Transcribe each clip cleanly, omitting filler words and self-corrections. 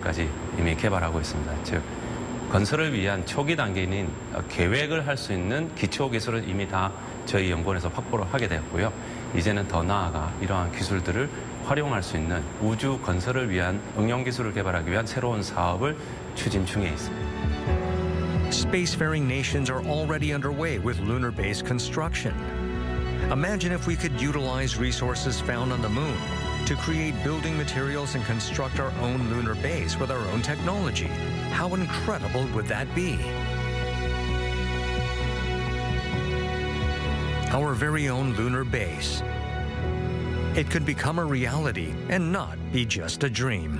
까지 이미 개발하고 있습니다. 즉 건설을 위한 초기 단계인 계획을 할 수 있는 기초 기술은 이미 다 저희 연구원에서 확보를 하게 되었고요. 이제는 더 나아가 이러한 기술들을 활용할 수 있는 우주 건설을 위한 응용 기술을 개발하기 위한 새로운 사업을 추진 중에 있습니다. Spacefaring nations are already underway with lunar base construction. Imagine if we could utilize resources found on the moon to create building materials and construct our own lunar base with our own technology. How incredible would that be? Our very own lunar base. It could become a reality and not be just a dream.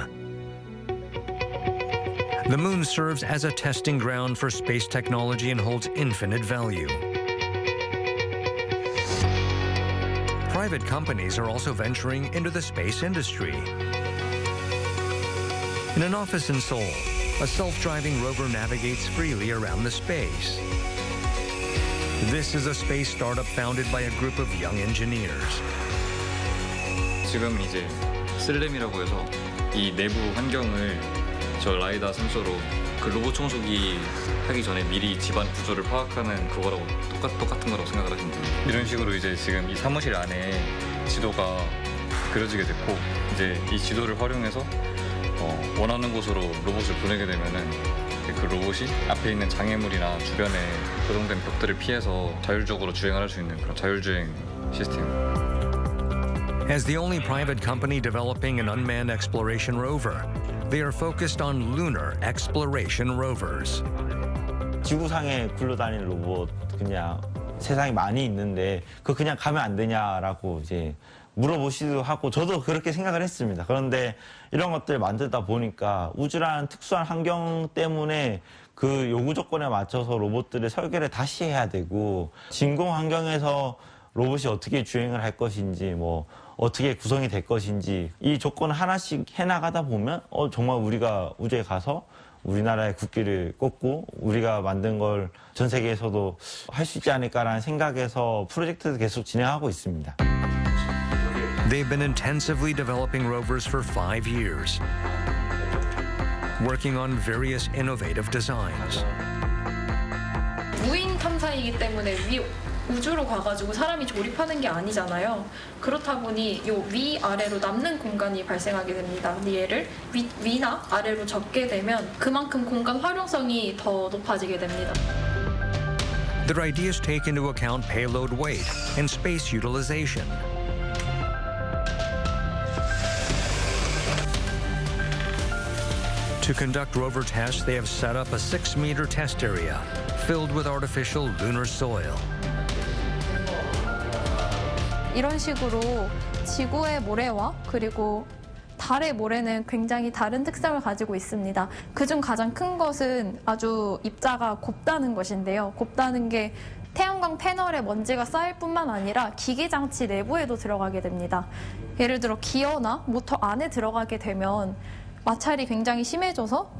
The moon serves as a testing ground for space technology and holds infinite value. Private companies are also venturing into the space industry. In an office in Seoul, a self-driving rover navigates freely around the space. This is a space startup founded by a group of young engineers. 지금 이제 슬램이라고 해서 이 내부 환경을 저 라이다 센서로 그 로봇 청소기 하기 전에 미리 집안 구조를 파악하는 그거라고 똑같은 거라고 생각을 하시면 됩니다. 이런 식으로 이제 지금 이 사무실 안에 지도가 그려지게 됐고 이제 이 지도를 활용해서 원하는 곳으로 로봇을 보내게 되면은 그 로봇이 앞에 있는 장애물이나 주변에 고정된 벽들을 피해서 자율적으로 주행을 할 수 있는 그런 자율주행 시스템입니다. As the only private company developing an unmanned exploration rover, they are focused on lunar exploration rovers. 지구상에 굴러다니는 로봇 그냥 세상에 많이 있는데 그거 그냥 가면 안 되냐라고 이제 물어보시기도 하고 저도 그렇게 생각을 했습니다. 그런데 이런 것들 만들다 보니까 우주라는 특수한 환경 때문에 그 요구 조건에 맞춰서 로봇들의 설계를 다시 해야 되고 진공 환경에서 로봇이 어떻게 주행을 할 것인지 뭐 어떻게 구성이 될 것인지 이 조건 하나씩 해나가다 보면 정말 우리가 우주에 가서 우리나라의 국기를 꽂고 우리가 만든 걸 전 세계에서도 할 수 있지 않을까라는 생각에서 프로젝트를 계속 진행하고 있습니다. They've been intensively developing rovers for 5 years, working on various innovative designs. 무인 탐사이기 때문에 우주로 가가지고 사람이 조립하는 게 아니잖아요. 그렇다 보니 요 위아래로 남는 공간이 발생하게 됩니다. 얘를 위나 아래로 접게 되면 그만큼 공간 활용성이 더 높아지게 됩니다. Their ideas take into account payload weight and space utilization. To conduct rover tests, they have set up a 6-meter test area filled with artificial lunar soil. 이런 식으로 지구의 모래와 그리고 달의 모래는 굉장히 다른 특성을 가지고 있습니다. 그중 가장 큰 것은 아주 입자가 곱다는 것인데요. 곱다는 게 태양광 패널에 먼지가 쌓일 뿐만 아니라 기기 장치 내부에도 들어가게 됩니다. 예를 들어 기어나 모터 안에 들어가게 되면 마찰이 굉장히 심해져서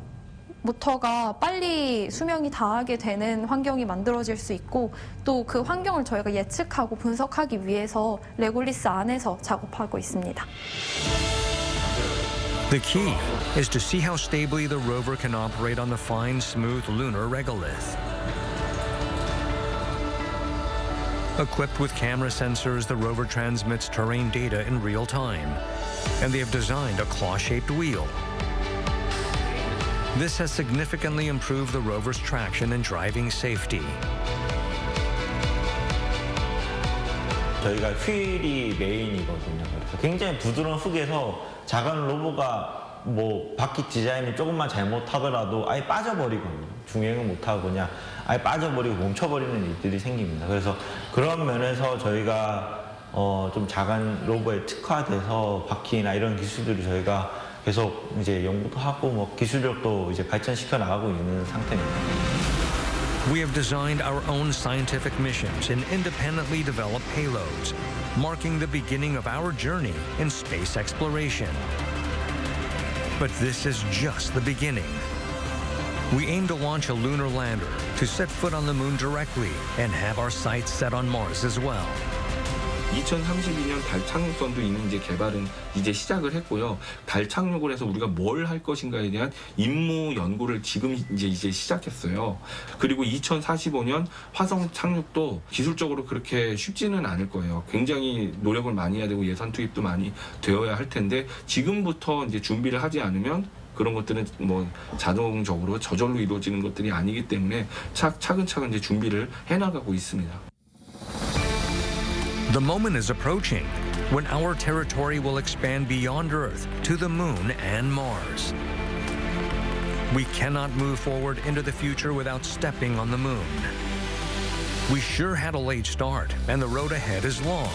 모터가 빨리 수명이 다하게 되는 환경이 만들어질 수 있고 또 그 환경을 저희가 예측하고 분석하기 위해서 레골리스 안에서 작업하고 있습니다. The key is to see how stably the rover can operate on the fine, smooth lunar regolith. Equipped with camera sensors, the rover transmits terrain data in real time, and they have designed a claw-shaped wheel. This has significantly improved the rover's traction and driving safety. 저희가 휠이 메인이거든요. 그래서 굉장히 부드러운 흙에서 작은 로봇가 뭐 바퀴 디자인을 조금만 잘못하더라도 아예 빠져버리거든요. 중행을 못하고 그냥 아예 빠져버리고 멈춰버리는 일들이 생깁니다. 그래서 그런 면에서 저희가 좀 작은 로봇에 특화돼서 바퀴나 이런 기술들을 저희가 계속 이제 연구도 하고 뭐 기술력도 이제 발전시켜 나가고 있는 상태입니다. We have designed our own scientific missions and independently developed payloads, marking the beginning of our journey in space exploration. But this is just the beginning. We aim to launch a lunar lander to set foot on the moon directly and have our sights set on Mars as well. 2032년 달 착륙선도 이미 이제 개발은 이제 시작을 했고요. 달 착륙을 해서 우리가 뭘 할 것인가에 대한 임무 연구를 지금 이제 시작했어요. 그리고 2045년 화성 착륙도 기술적으로 그렇게 쉽지는 않을 거예요. 굉장히 노력을 많이 해야 되고 예산 투입도 많이 되어야 할 텐데 지금부터 이제 준비를 하지 않으면 그런 것들은 뭐 자동적으로 저절로 이루어지는 것들이 아니기 때문에 차근차근 이제 준비를 해나가고 있습니다. The moment is approaching when our territory will expand beyond Earth to the Moon and Mars. We cannot move forward into the future without stepping on the Moon. We sure had a late start, and the road ahead is long.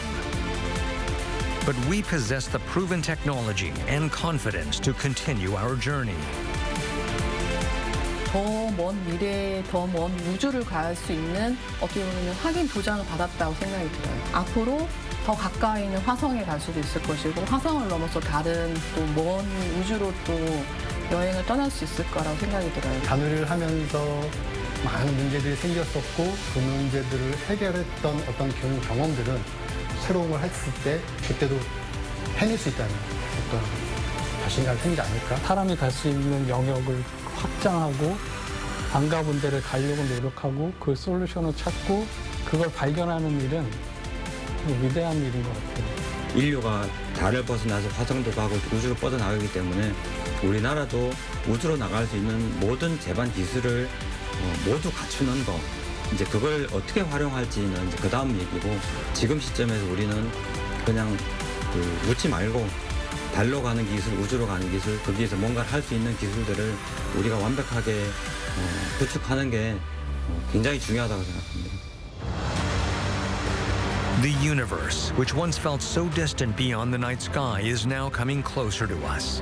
But we possess the proven technology and confidence to continue our journey. 더 먼 미래에 더 먼 우주를 갈 수 있는 어떻게 보면 확인 도장을 받았다고 생각이 들어요. 앞으로 더 가까이 있는 화성에 갈 수도 있을 것이고 화성을 넘어서 다른 또 먼 우주로 또 여행을 떠날 수 있을 거라고 생각이 들어요. 단위를 하면서 많은 문제들이 생겼었고 그 문제들을 해결했던 어떤 경험들은 새로운 걸 했을 때 그때도 해낼 수 있다는 어떤 자신감이 생기지 않을까? 사람이 갈 수 있는 영역을 확장하고 안 가본 데를 가려고 노력하고 그 솔루션을 찾고 그걸 발견하는 일은 위대한 일인 것 같아요. 인류가 달을 벗어나서 화성도 가고 우주로 뻗어나가기 때문에 우리나라도 우주로 나갈 수 있는 모든 제반 기술을 모두 갖추는 거 이제 그걸 어떻게 활용할지는 이제 그 다음 얘기고 지금 시점에서 우리는 그냥 묻지 말고 달로 가는 기술, 우주로 가는 기술, 거기에서 뭔가를 할 수 있는 기술들을 우리가 완벽하게 구축하는 게 굉장히 중요하다고 생각합니다. The universe, which once felt so distant beyond the night sky, is now coming closer to us.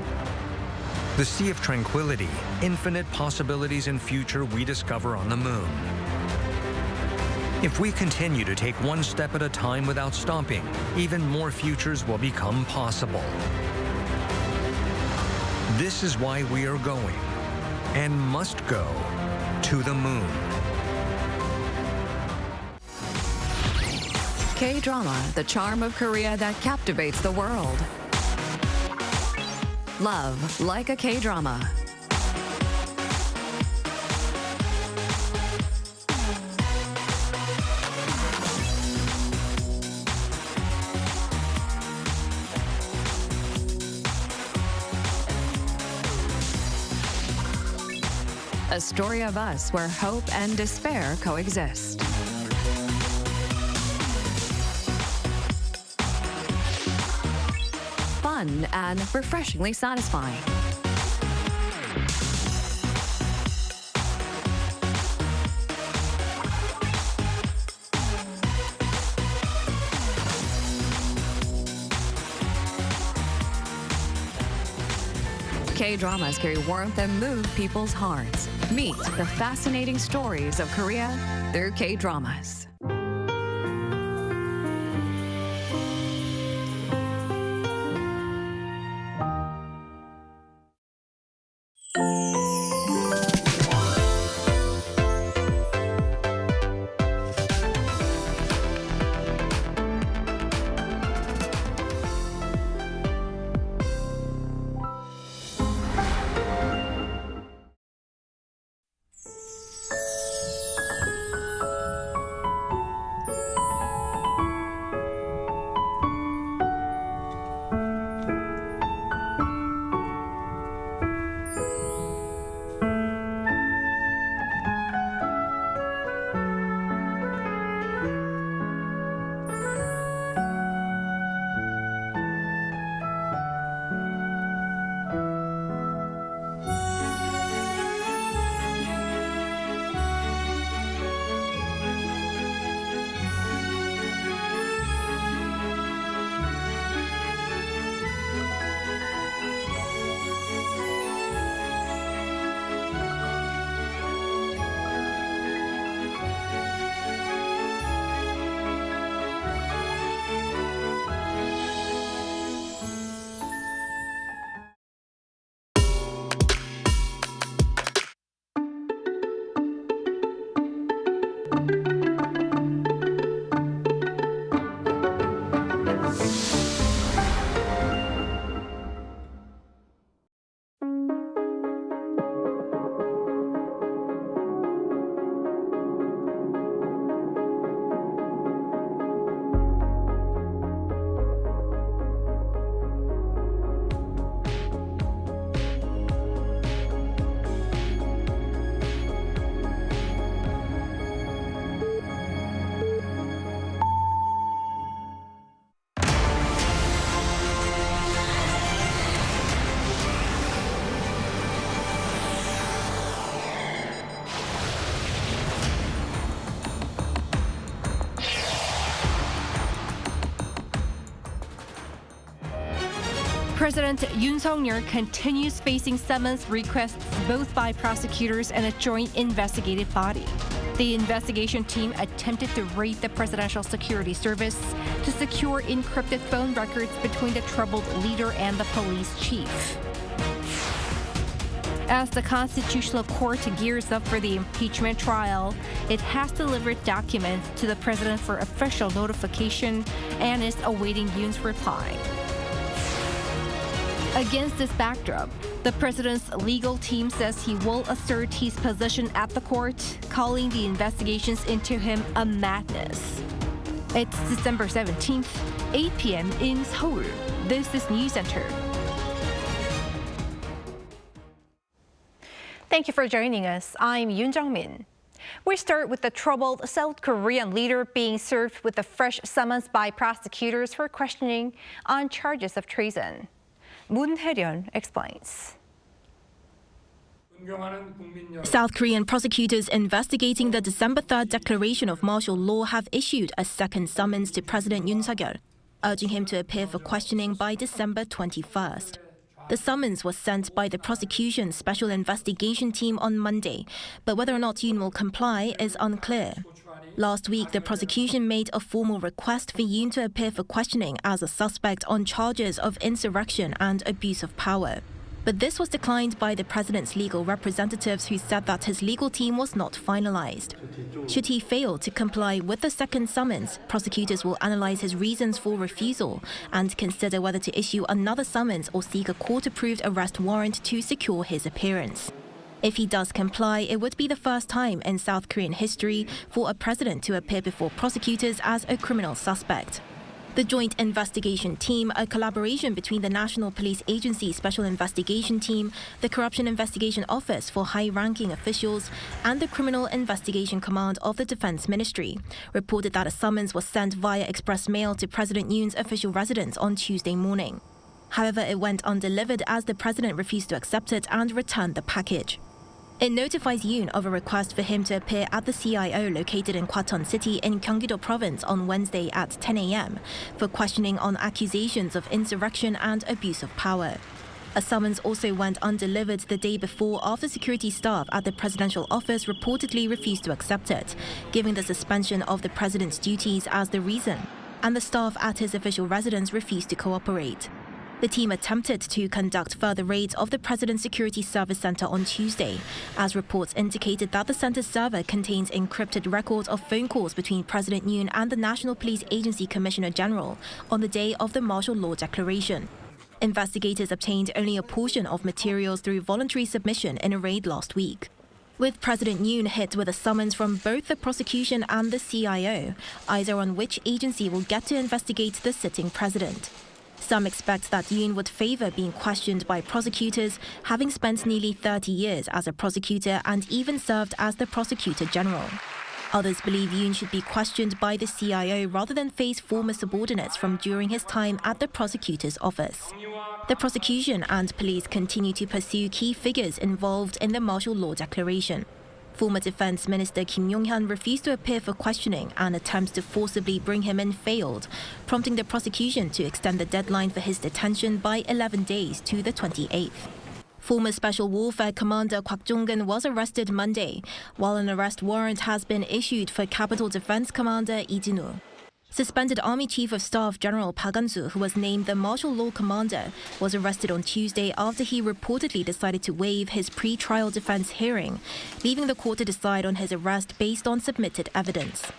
The sea of tranquility, infinite possibilities and future we discover on the moon. If we continue to take one step at a time without stopping, even more futures will become possible. This is why we are going, and must go, to the moon. K-drama, the charm of Korea that captivates the world. Love like a K-drama. A story of us where hope and despair coexist. Fun and refreshingly satisfying. K-dramas carry warmth and move people's hearts. Meet the fascinating stories of Korea through K-dramas. President Yoon Suk-yeol continues facing summons requests both by prosecutors and a joint investigative body. The investigation team attempted to raid the Presidential Security Service to secure encrypted phone records between the troubled leader and the police chief. As the Constitutional Court gears up for the impeachment trial, it has delivered documents to the president for official notification and is awaiting Yoon's reply. Against this backdrop, the president's legal team says he will assert his position at the court, calling the investigations into him a madness. It's December 17th, 8 p.m. in Seoul. This is Newscenter. Thank you for joining us. I'm Yoon Jung-min. We start with the troubled South Korean leader being served with a fresh summons by prosecutors for questioning on charges of treason. Moon Hae-ryun explains. South Korean prosecutors investigating the December 3rd declaration of martial law have issued a second summons to President Yoon Suk-yeol, urging him to appear for questioning by December 21st. The summons was sent by the prosecution's special investigation team on Monday, but whether or not Yoon will comply is unclear. Last week, the prosecution made a formal request for Yoon to appear for questioning as a suspect on charges of insurrection and abuse of power. But this was declined by the president's legal representatives, who said that his legal team was not finalized. Should he fail to comply with the second summons, prosecutors will analyze his reasons for refusal and consider whether to issue another summons or seek a court-approved arrest warrant to secure his appearance. If he does comply, it would be the first time in South Korean history for a president to appear before prosecutors as a criminal suspect. The Joint Investigation Team, a collaboration between the National Police Agency Special Investigation Team, the Corruption Investigation Office for high-ranking officials, and the Criminal Investigation Command of the Defense Ministry, reported that a summons was sent via express mail to President Yoon's official residence on Tuesday morning. However, it went undelivered as the president refused to accept it and returned the package. It notifies Yoon of a request for him to appear at the CIO located in Kwaton City in Gyeonggi-do Province on Wednesday at 10 a.m. for questioning on accusations of insurrection and abuse of power. A summons also went undelivered the day before after security staff at the presidential office reportedly refused to accept it, giving the suspension of the president's duties as the reason, and the staff at his official residence refused to cooperate. The team attempted to conduct further raids of the President's Security Service Center on Tuesday, as reports indicated that the center's server contains encrypted records of phone calls between President Yoon and the National Police Agency Commissioner General on the day of the martial law declaration. Investigators obtained only a portion of materials through voluntary submission in a raid last week. With President Yoon hit with a summons from both the prosecution and the CIO, eyes are on which agency will get to investigate the sitting president. Some expect that Yoon would favor being questioned by prosecutors, having spent nearly 30 years as a prosecutor and even served as the prosecutor general. Others believe Yoon should be questioned by the CIO rather than face former subordinates from during his time at the prosecutor's office. The prosecution and police continue to pursue key figures involved in the martial law declaration. Former Defense Minister Kim Yong-hyun refused to appear for questioning, and attempts to forcibly bring him in failed, prompting the prosecution to extend the deadline for his detention by 11 days to the 28th. Former Special Warfare Commander Kwak Jong-un was arrested Monday, while an arrest warrant has been issued for Capital Defense Commander Lee Jin-woo. Suspended Army Chief of Staff General Park An-soo, who was named the martial law commander, was arrested on Tuesday after he reportedly decided to waive his pre-trial defense hearing, leaving the court to decide on his arrest based on submitted evidence.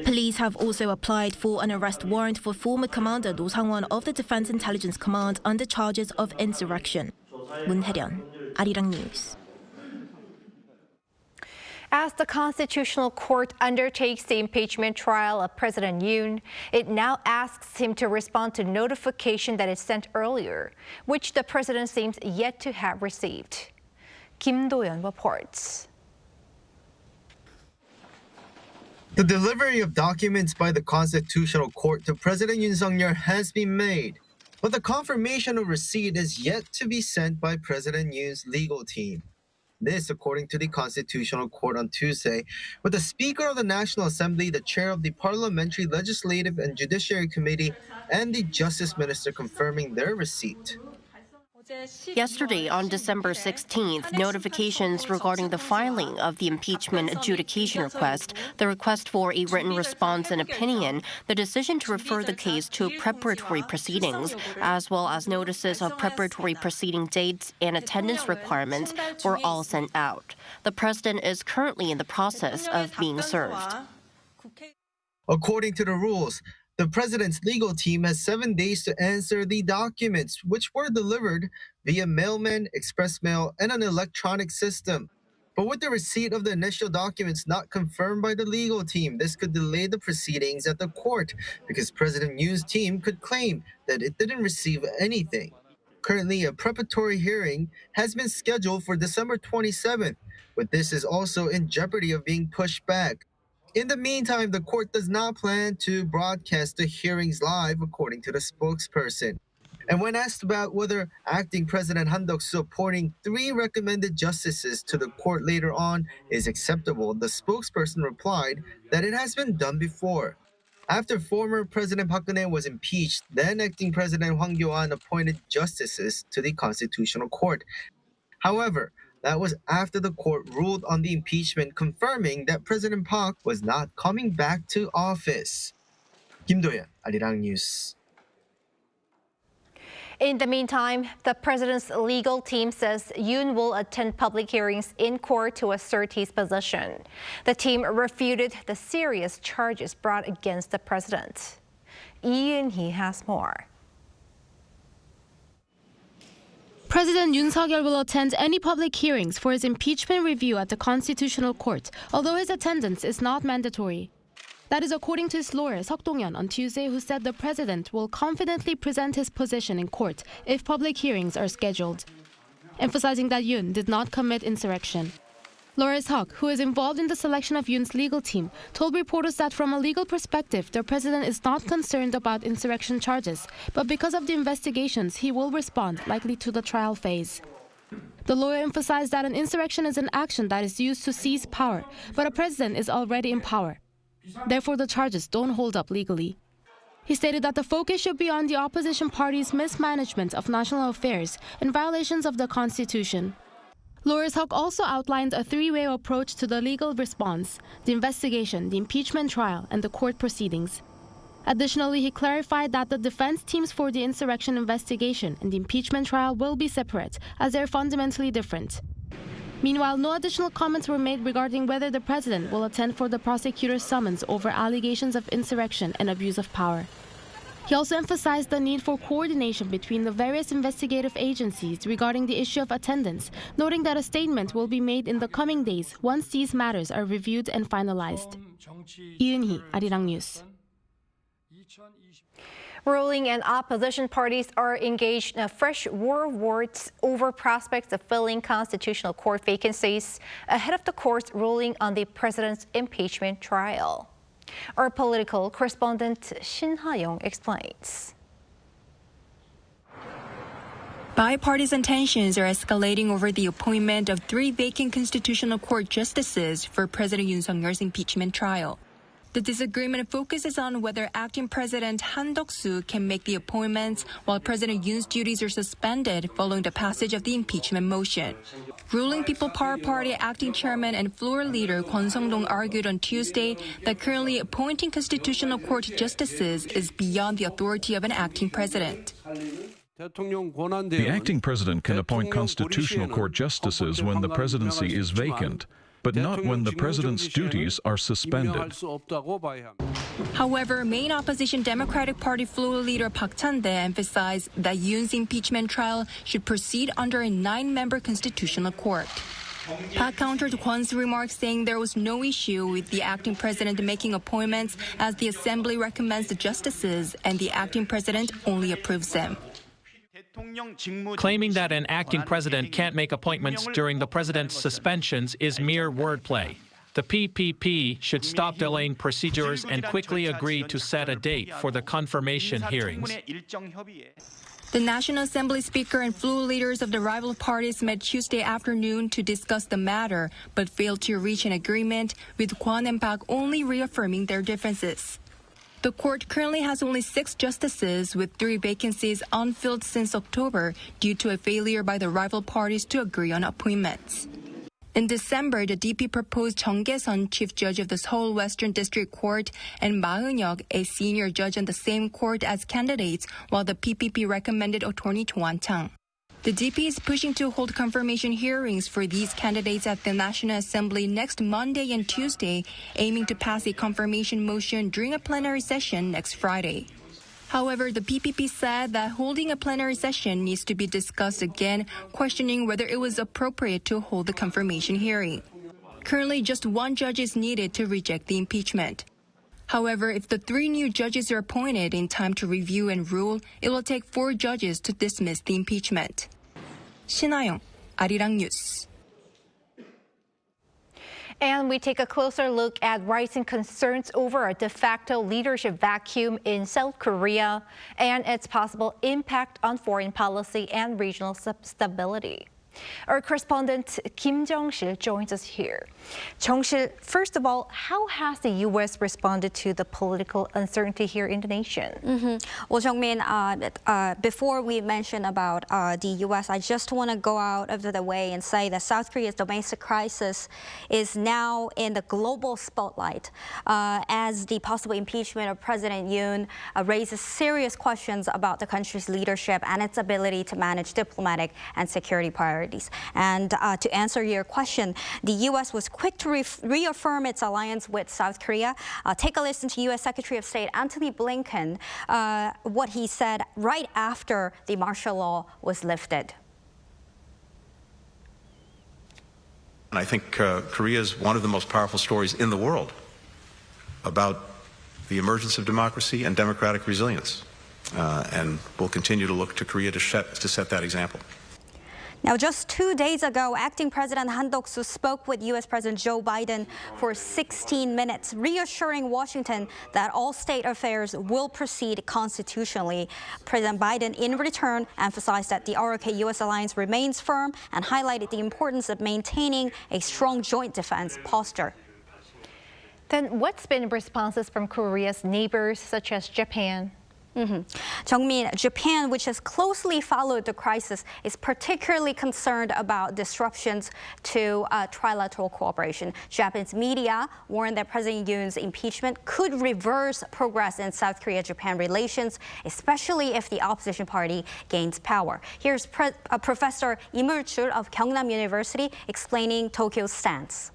Police have also applied for an arrest warrant for former Commander Do Sang-won of the Defense Intelligence Command under charges of insurrection. Moon Hae-ryun, Arirang News. As the Constitutional Court undertakes the impeachment trial of President Yoon, it now asks him to respond to notification that is sent earlier, which the president seems yet to have received. Kim Do-yeon reports. The delivery of documents by the Constitutional Court to President Yoon Suk-yeol has been made, but the confirmation of receipt is yet to be sent by President Yoon's legal team. This, according to the Constitutional Court on Tuesday, with the Speaker of the National Assembly, the Chair of the Parliamentary, Legislative and Judiciary Committee, and the Justice Minister confirming their receipt. Yesterday, on December 16th, notifications regarding the filing of the impeachment adjudication request, the request for a written response and opinion, the decision to refer the case to preparatory proceedings, as well as notices of preparatory proceeding dates and attendance requirements were all sent out. The president is currently in the process of being served. According to the rules, the president's legal team has 7 days to answer the documents, which were delivered via mailman, express mail, and an electronic system. But with the receipt of the initial documents not confirmed by the legal team, this could delay the proceedings at the court because President Yoon's team could claim that it didn't receive anything. Currently, a preparatory hearing has been scheduled for December 27th, but this is also in jeopardy of being pushed back. In the meantime, the court does not plan to broadcast the hearings live, according to the spokesperson. And when asked about whether acting President Han Duck-soo appointing 3 recommended justices to the court later on is acceptable, the spokesperson replied that it has been done before. After former President Park Geun-hye was impeached, then acting President Hwang Kyo-ahn appointed justices to the Constitutional Court. However, that was after the court ruled on the impeachment, confirming that President Park was not coming back to office. Kim Do-yeon, Arirang News. In the meantime, the president's legal team says Yoon will attend public hearings in court to assert his position. The team refuted the serious charges brought against the president. Yoon has more. President Yoon Suk-yeol will attend any public hearings for his impeachment review at the Constitutional Court, although his attendance is not mandatory. That is according to his lawyer, Seok Dong-yeon, on Tuesday, who said the president will confidently present his position in court if public hearings are scheduled, emphasizing that Yoon did not commit insurrection. Lawyer Seok, who is involved in the selection of Yoon's legal team, told reporters that from a legal perspective, the president is not concerned about insurrection charges, but because of the investigations, he will respond, likely to the trial phase. The lawyer emphasized that an insurrection is an action that is used to seize power, but a president is already in power. Therefore, the charges don't hold up legally. He stated that the focus should be on the opposition party's mismanagement of national affairs and violations of the Constitution. Lawyer Seok also outlined a 3-way approach to the legal response: the investigation, the impeachment trial, and the court proceedings. Additionally, he clarified that the defense teams for the insurrection investigation and the impeachment trial will be separate, as they're fundamentally different. Meanwhile, no additional comments were made regarding whether the president will attend for the prosecutor's summons over allegations of insurrection and abuse of power. He also emphasized the need for coordination between the various investigative agencies regarding the issue of attendance, noting that a statement will be made in the coming days once these matters are reviewed and finalized. Yoon, Arirang News. Ruling and opposition parties are engaged in a fresh war of words over prospects of filling constitutional court vacancies ahead of the court's ruling on the president's impeachment trial. Our political correspondent Shin Ha-young explains. Bipartisan tensions are escalating over the appointment of 3 vacant Constitutional Court justices for President Yoon Suk-yeol's impeachment trial. The disagreement focuses on whether acting President Han Duck-soo can make the appointments while President Yoon's duties are suspended following the passage of the impeachment motion. Ruling People Power Party acting chairman and floor leader Kwon Sung-dong argued on Tuesday that currently appointing Constitutional Court justices is beyond the authority of an acting president. The acting president can appoint Constitutional Court justices when the presidency is vacant, but not when the president's duties are suspended. However, main opposition Democratic Party floor leader Park Chan-dae emphasized that Yoon's impeachment trial should proceed under a 9-member constitutional court. Park countered Kwon's remarks, saying there was no issue with the acting president making appointments as the assembly recommends the justices and the acting president only approves them. Claiming that an acting president can't make appointments during the president's suspensions is mere wordplay. The PPP should stop delaying procedures and quickly agree to set a date for the confirmation hearings. The National Assembly Speaker and floor leaders of the rival parties met Tuesday afternoon to discuss the matter, but failed to reach an agreement, with Kwon and Park only reaffirming their differences. The court currently has only 6 justices, with 3 vacancies unfilled since October due to a failure by the rival parties to agree on appointments. In December, the DP proposed Jeong Gae-sun, chief judge of the Seoul Western District Court, and Ma Eun-hyuk, a senior judge on the same court, as candidates, while the PPP recommended attorney Jo Han-chang. The DP is pushing to hold confirmation hearings for these candidates at the National Assembly next Monday and Tuesday, aiming to pass a confirmation motion during a plenary session next Friday. However, the PPP said that holding a plenary session needs to be discussed again, questioning whether it was appropriate to hold the confirmation hearing. Currently, just 1 judge is needed to reject the impeachment. However, if the 3 new judges are appointed in time to review and rule, it will take 4 judges to dismiss the impeachment. 신하영, Arirang News. And we take a closer look at rising concerns over a de facto leadership vacuum in South Korea and its possible impact on foreign policy and regional stability. Our correspondent Kim Jong-sil joins us here. Jong-sil, first of all, how has the U.S. responded to the political uncertainty here in the nation? Well, Jung-min, before we mention about the U.S., I just want to go out of the way and say that South Korea's domestic crisis is now in the global spotlight as the possible impeachment of President Yoon raises serious questions about the country's leadership and its ability to manage diplomatic and security priorities. And to answer your question, the U.S. was quick to reaffirm its alliance with South Korea. Take a listen to U.S. Secretary of State Antony Blinken, what he said right after the martial law was lifted. And I think Korea is one of the most powerful stories in the world about the emergence of democracy and democratic resilience. And we'll continue to look to Korea to set that example. Now, just 2 days ago, acting President Han Duck-soo spoke with U.S. President Joe Biden for 16 minutes, reassuring Washington that all state affairs will proceed constitutionally. President Biden, in return, emphasized that the ROK-U.S. alliance remains firm and highlighted the importance of maintaining a strong joint defense posture. Then what's been responses from Korea's neighbors, such as Japan? Jung-min, Japan, which has closely followed the crisis, is particularly concerned about disruptions to trilateral cooperation. Japanese media warned that President Yoon's impeachment could reverse progress in South Korea-Japan relations, especially if the opposition party gains power. Here's Professor Im Ul-chul of Gyeongnam University explaining Tokyo's stance.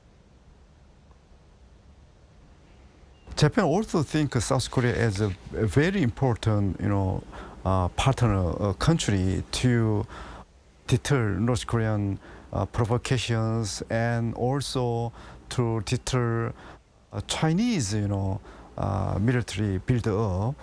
Japan also thinks South Korea as a very important, partner country to deter North Korean provocations and also to deter Chinese, military build-up.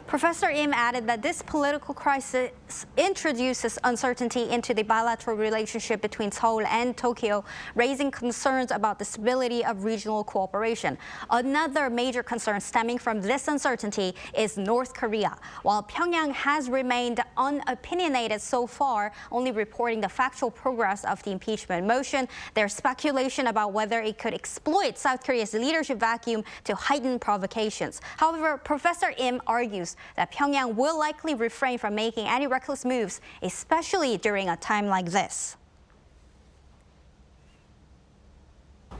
Professor Im added that this political crisis introduces uncertainty into the bilateral relationship between Seoul and Tokyo, raising concerns about the stability of regional cooperation. Another major concern stemming from this uncertainty is North Korea. While Pyongyang has remained unopinionated so far, only reporting the factual progress of the impeachment motion, there's speculation about whether it could exploit South Korea's leadership vacuum to heighten provocations. However, Professor Im argues that Pyongyang will likely refrain from making any reckless moves, especially during a time like this.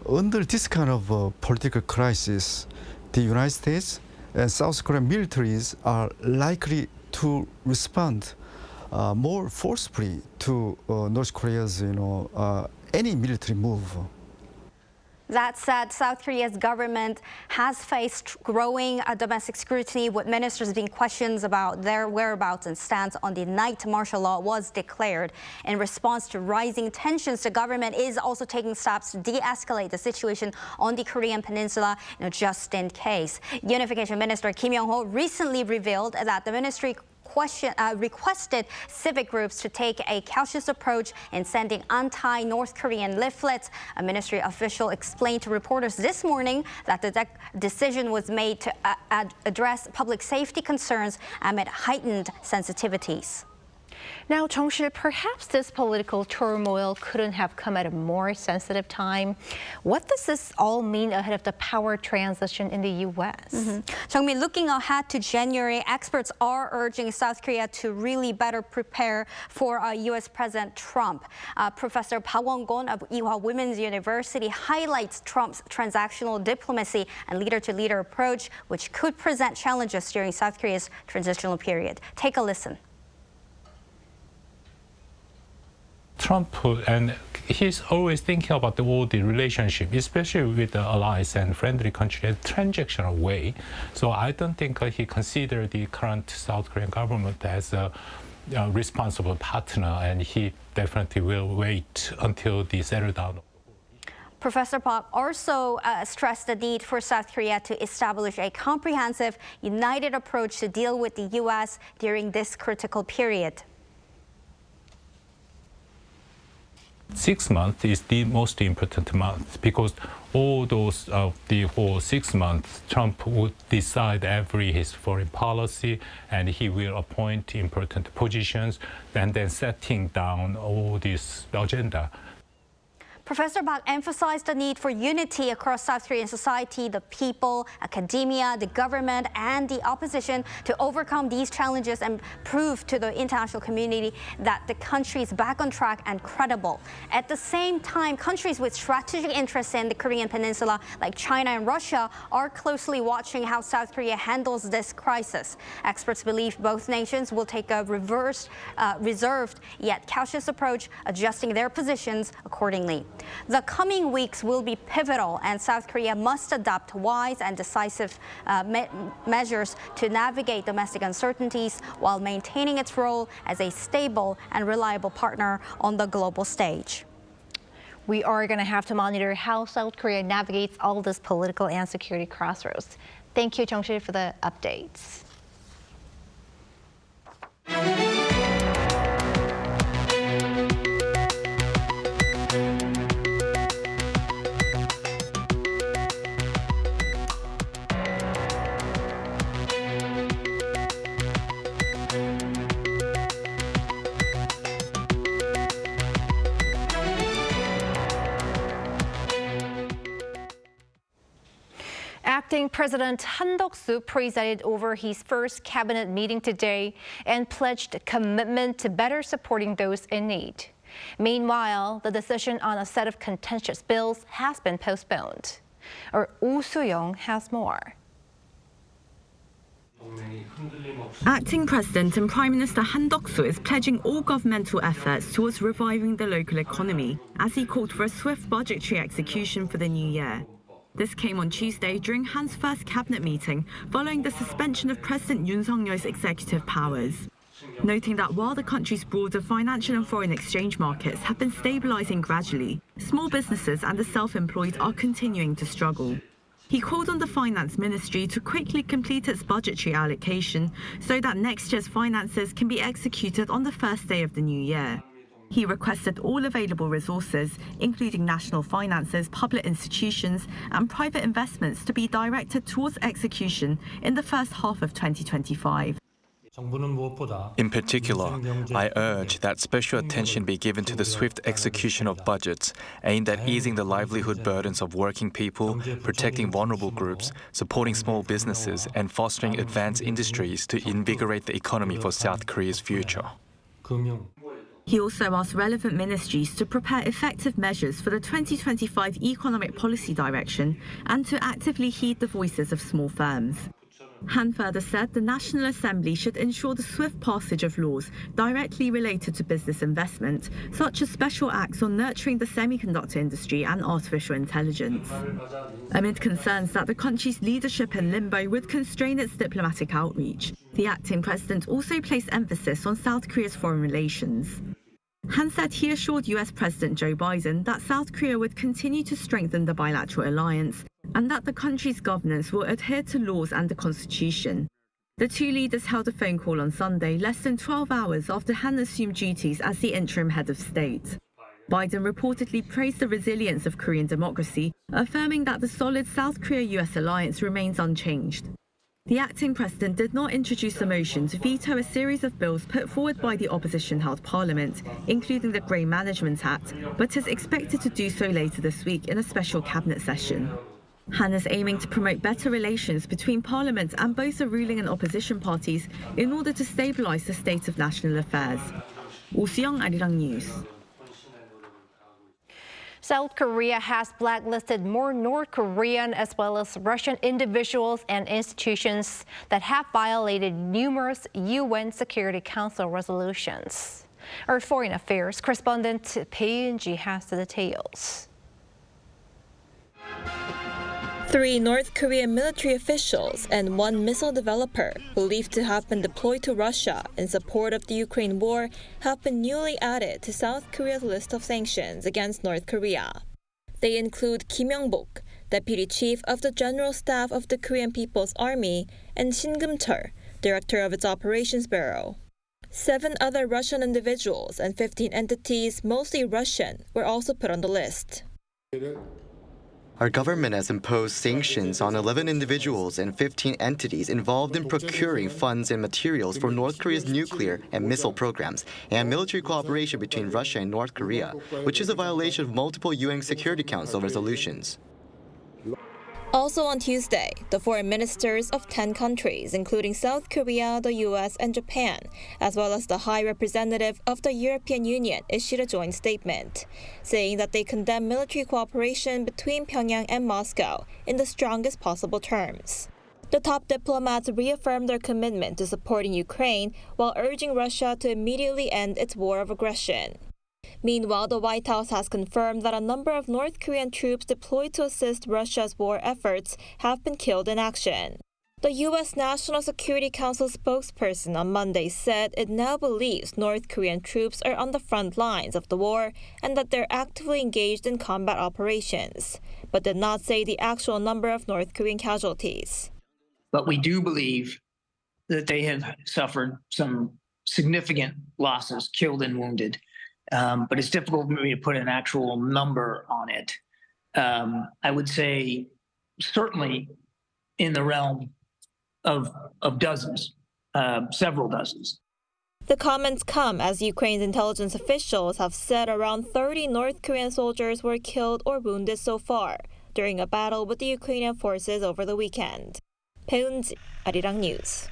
Under this kind of political crisis, the United States and South Korean militaries are likely to respond more forcefully to North Korea's, any military move. That said, South Korea's government has faced growing domestic scrutiny, with ministers being questioned about their whereabouts and stance on the night martial law was declared. In response to rising tensions, the government is also taking steps to de-escalate the situation on the Korean peninsula, just in case. Unification Minister Kim Yong-ho recently revealed that the ministry requested civic groups to take a cautious approach in sending anti-North Korean leaflets. A ministry official explained to reporters this morning that the decision was made to address public safety concerns amid heightened sensitivities. Now, Jung-sil, perhaps this political turmoil couldn't have come at a more sensitive time. What does this all mean ahead of the power transition in the U.S.? Jung-min, looking ahead to January, experts are urging South Korea to really better prepare for U.S. President Trump. Professor Park Won-gon of Ewha Women's University highlights Trump's transactional diplomacy and leader-to-leader approach, which could present challenges during South Korea's transitional period. Take a listen. Trump, and he's always thinking about all the relationship, especially with the allies and friendly countries, in a transactional way. So I don't think he considered the current South Korean government as a responsible partner, and he definitely will wait until they settle down. Professor Park also stressed the need for South Korea to establish a comprehensive, united approach to deal with the U.S. during this critical period. 6 months is the most important month because all those the whole 6 months, Trump would decide his foreign policy, and he will appoint important positions and then setting down all this agenda. Professor Park emphasized the need for unity across South Korean society, the people, academia, the government, and the opposition to overcome these challenges and prove to the international community that the country is back on track and credible. At the same time, countries with strategic interests in the Korean peninsula, like China and Russia, are closely watching how South Korea handles this crisis. Experts believe both nations will take a reserved yet cautious approach, adjusting their positions accordingly. The coming weeks will be pivotal, and South Korea must adopt wise and decisive measures to navigate domestic uncertainties while maintaining its role as a stable and reliable partner on the global stage. We are going to have to monitor how South Korea navigates all this political and security crossroads. Thank you, Jung-sil, for the updates. Acting President Han Duck-soo presided over his first cabinet meeting today and pledged commitment to better supporting those in need. Meanwhile, the decision on a set of contentious bills has been postponed. Oh Soo-young has more. Acting President and Prime Minister Han Duck-soo is pledging all governmental efforts towards reviving the local economy as he called for a swift budgetary execution for the new year. This came on Tuesday during Han's first cabinet meeting following the suspension of President Yoon Suk-yeol's executive powers, noting that while the country's broader financial and foreign exchange markets have been stabilizing gradually, small businesses and the self-employed are continuing to struggle. He called on the Finance Ministry to quickly complete its budgetary allocation so that next year's finances can be executed on the first day of the new year. He requested all available resources, including national finances, public institutions, and private investments, to be directed towards execution in the first half of 2025. In particular, I urge that special attention be given to the swift execution of budgets aimed at easing the livelihood burdens of working people, protecting vulnerable groups, supporting small businesses, and fostering advanced industries to invigorate the economy for South Korea's future. He also asked relevant ministries to prepare effective measures for the 2025 economic policy direction and to actively heed the voices of small firms. Han further said the National Assembly should ensure the swift passage of laws directly related to business investment, such as special acts on nurturing the semiconductor industry and artificial intelligence. Amid concerns that the country's leadership in limbo would constrain its diplomatic outreach, the acting president also placed emphasis on South Korea's foreign relations. Han said he assured US President Joe Biden that South Korea would continue to strengthen the bilateral alliance and that the country's governance will adhere to laws and the constitution. The two leaders held a phone call on Sunday, less than 12 hours after Han assumed duties as the interim head of state. Biden reportedly praised the resilience of Korean democracy, affirming that the solid South Korea-US alliance remains unchanged. The acting president did not introduce a motion to veto a series of bills put forward by the opposition-held parliament, including the Grain Management Act, but is expected to do so later this week in a special cabinet session. Han is aiming to promote better relations between parliament and both the ruling and opposition parties in order to stabilize the state of national affairs. Oh Soo-young, Arirang News. South Korea has blacklisted more North Korean as well as Russian individuals and institutions that have violated numerous UN Security Council resolutions. Our Foreign Affairs correspondent Bae Eun-ji has the details. 3 North Korean military officials and 1 missile developer believed to have been deployed to Russia in support of the Ukraine war have been newly added to South Korea's list of sanctions against North Korea. They include Kim Yong-bok, Deputy Chief of the General Staff of the Korean People's Army, and Shin Kim-chul, Director of its Operations Bureau. 7 other Russian individuals and 15 entities, mostly Russian, were also put on the list. Our government has imposed sanctions on 11 individuals and 15 entities involved in procuring funds and materials for North Korea's nuclear and missile programs and military cooperation between Russia and North Korea, which is a violation of multiple UN Security Council resolutions. Also on Tuesday, the foreign ministers of 10 countries, including South Korea, the US, and Japan, as well as the High Representative of the European Union, issued a joint statement, saying that they condemn military cooperation between Pyongyang and Moscow in the strongest possible terms. The top diplomats reaffirmed their commitment to supporting Ukraine while urging Russia to immediately end its war of aggression. Meanwhile, the White House has confirmed that a number of North Korean troops deployed to assist Russia's war efforts have been killed in action. The U.S. National Security Council spokesperson on Monday said it now believes North Korean troops are on the front lines of the war and that they're actively engaged in combat operations, but did not say the actual number of North Korean casualties. But we do believe that they have suffered some significant losses, killed and wounded. But it's difficult for me to put an actual number on it. I would say certainly in the realm of dozens, several dozens. The comments come as Ukraine's intelligence officials have said around 30 North Korean soldiers were killed or wounded so far during a battle with the Ukrainian forces over the weekend. Bae Eun-ji, Arirang News.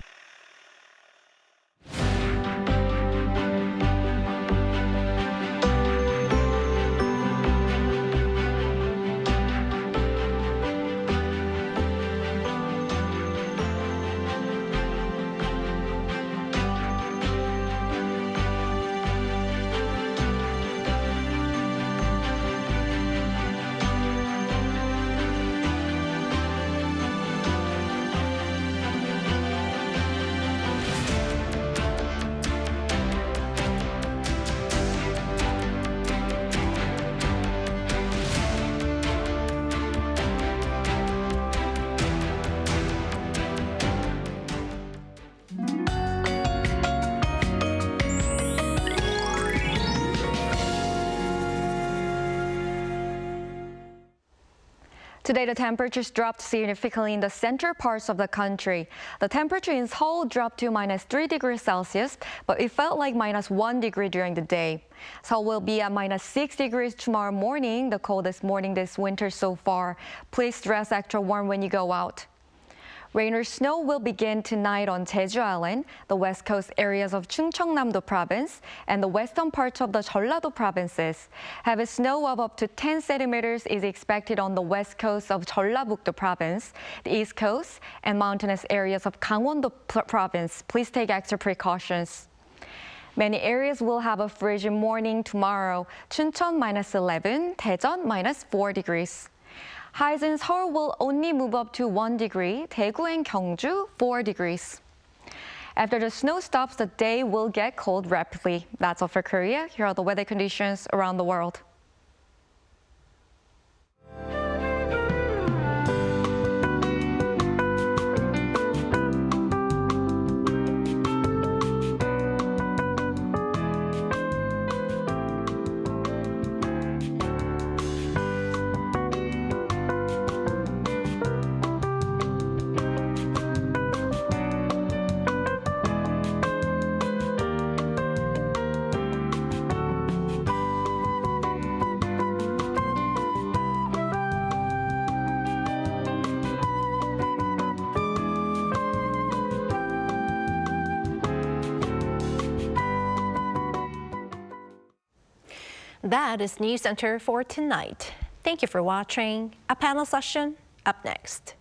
Today, the temperatures dropped significantly in the central parts of the country. The temperature in Seoul dropped to -3 degrees Celsius, but it felt like -1 degree during the day. Seoul will be at -6 degrees tomorrow morning, the coldest morning this winter so far. Please dress extra warm when you go out. Rain or snow will begin tonight on Jeju Island, the west coast areas of Chungcheongnam-do province, and the western parts of the Jeollado provinces. Heavy snow of up to 10 centimeters is expected on the west coast of Jeollabuk-do province, the east coast, and mountainous areas of Gangwon-do province. Please take extra precautions. Many areas will have a frigid morning tomorrow. Chuncheon -11, Daejeon -4 degrees. Highs in Seoul will only move up to 1 degree, Daegu and Gyeongju 4 degrees. After the snow stops, the day will get cold rapidly. That's all for Korea. Here are the weather conditions around the world. That is Newscenter for tonight. Thank you for watching. A panel session up next.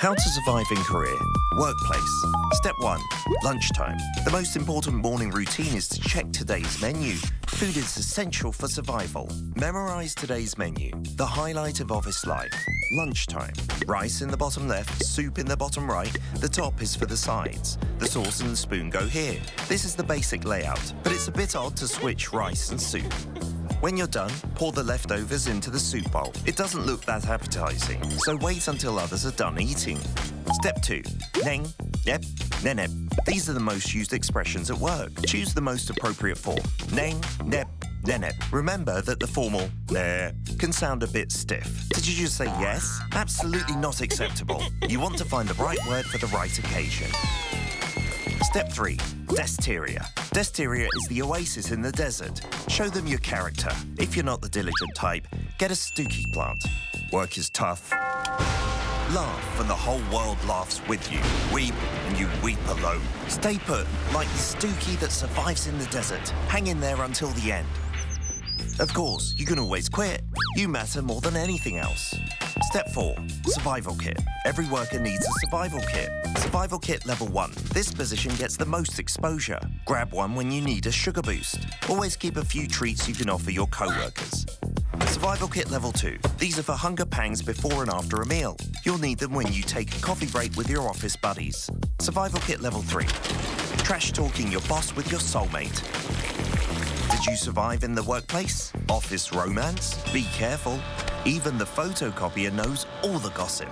How to survive in Korea. Workplace. Step 1. Lunchtime. The most important morning routine is to check today's menu. Food is essential for survival. Memorize today's menu. The highlight of office life. Lunchtime. Rice in the bottom left, soup in the bottom right. The top is for the sides. The sauce and the spoon go here. This is the basic layout, but it's a bit odd to switch rice and soup. When you're done, pour the leftovers into the soup bowl. It doesn't look that appetizing, so wait until others are done eating. Step 2. Neng, nep, nenep. These are the most used expressions at work. Choose the most appropriate form. Neng, nep, nenep. Remember that the formal ne can sound a bit stiff. Did you just say yes? Absolutely not acceptable. You want to find the right word for the right occasion. Step 3. Desteria. Desteria is the oasis in the desert. Show them your character. If you're not the diligent type, get a stooky plant. Work is tough. Laugh and the whole world laughs with you. Weep and you weep alone. Stay put, like the stooky that survives in the desert. Hang in there until the end. Of course, you can always quit. You matter more than anything else. Step 4. Survival kit. Every worker needs a survival kit. Survival kit level 1. This position gets the most exposure. Grab one when you need a sugar boost. Always keep a few treats you can offer your co-workers. Survival kit level 2. These are for hunger pangs before and after a meal. You'll need them when you take a coffee break with your office buddies. Survival kit level 3. Trash talking your boss with your soulmate. Did you survive in the workplace? Office romance? Be careful. Even the photocopier knows all the gossip.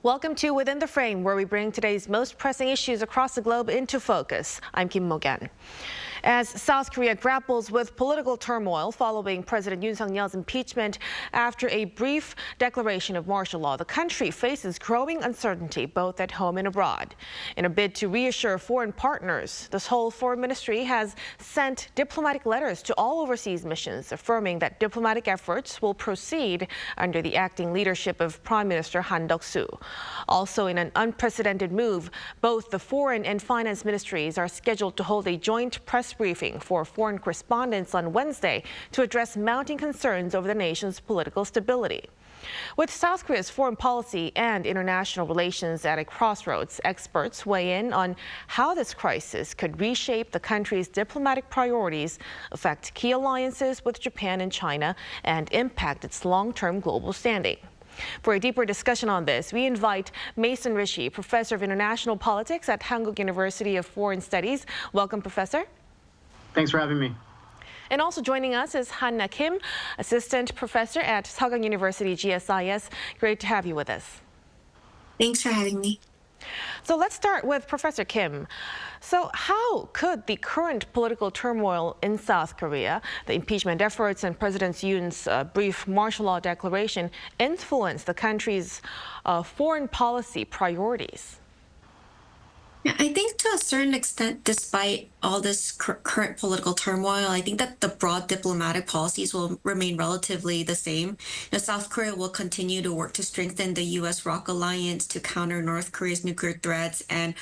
Welcome to Within the Frame, where we bring today's most pressing issues across the globe into focus. I'm Kim Mo-gan. As South Korea grapples with political turmoil following President Yoon Suk-yeol's impeachment after a brief declaration of martial law, the country faces growing uncertainty both at home and abroad. In a bid to reassure foreign partners, the Seoul Foreign Ministry has sent diplomatic letters to all overseas missions, affirming that diplomatic efforts will proceed under the acting leadership of Prime Minister Han Duck-soo. Also, in an unprecedented move, both the Foreign and Finance Ministries are scheduled to hold a joint press briefing for foreign correspondents on Wednesday to address mounting concerns over the nation's political stability. With South Korea's foreign policy and international relations at a crossroads, experts weigh in on how this crisis could reshape the country's diplomatic priorities, affect key alliances with Japan and China, and impact its long-term global standing. For a deeper discussion on this, we invite Mason Rishi, Professor of International Politics at Hankuk University of Foreign Studies. Welcome, Professor. Thanks for having me. And also joining us is Han-na Kim, Assistant Professor at Seoul University GSIS. Great to have you with us. Thanks for having me. So let's start with Professor Kim. So how could the current political turmoil in South Korea, the impeachment efforts and President Yoon's brief martial law declaration influence the country's foreign policy priorities? Yeah, I think to a certain extent, despite all this current political turmoil, I think that the broad diplomatic policies will remain relatively the same. South Korea will continue to work to strengthen the U.S.-ROK alliance to counter North Korea's nuclear threats. And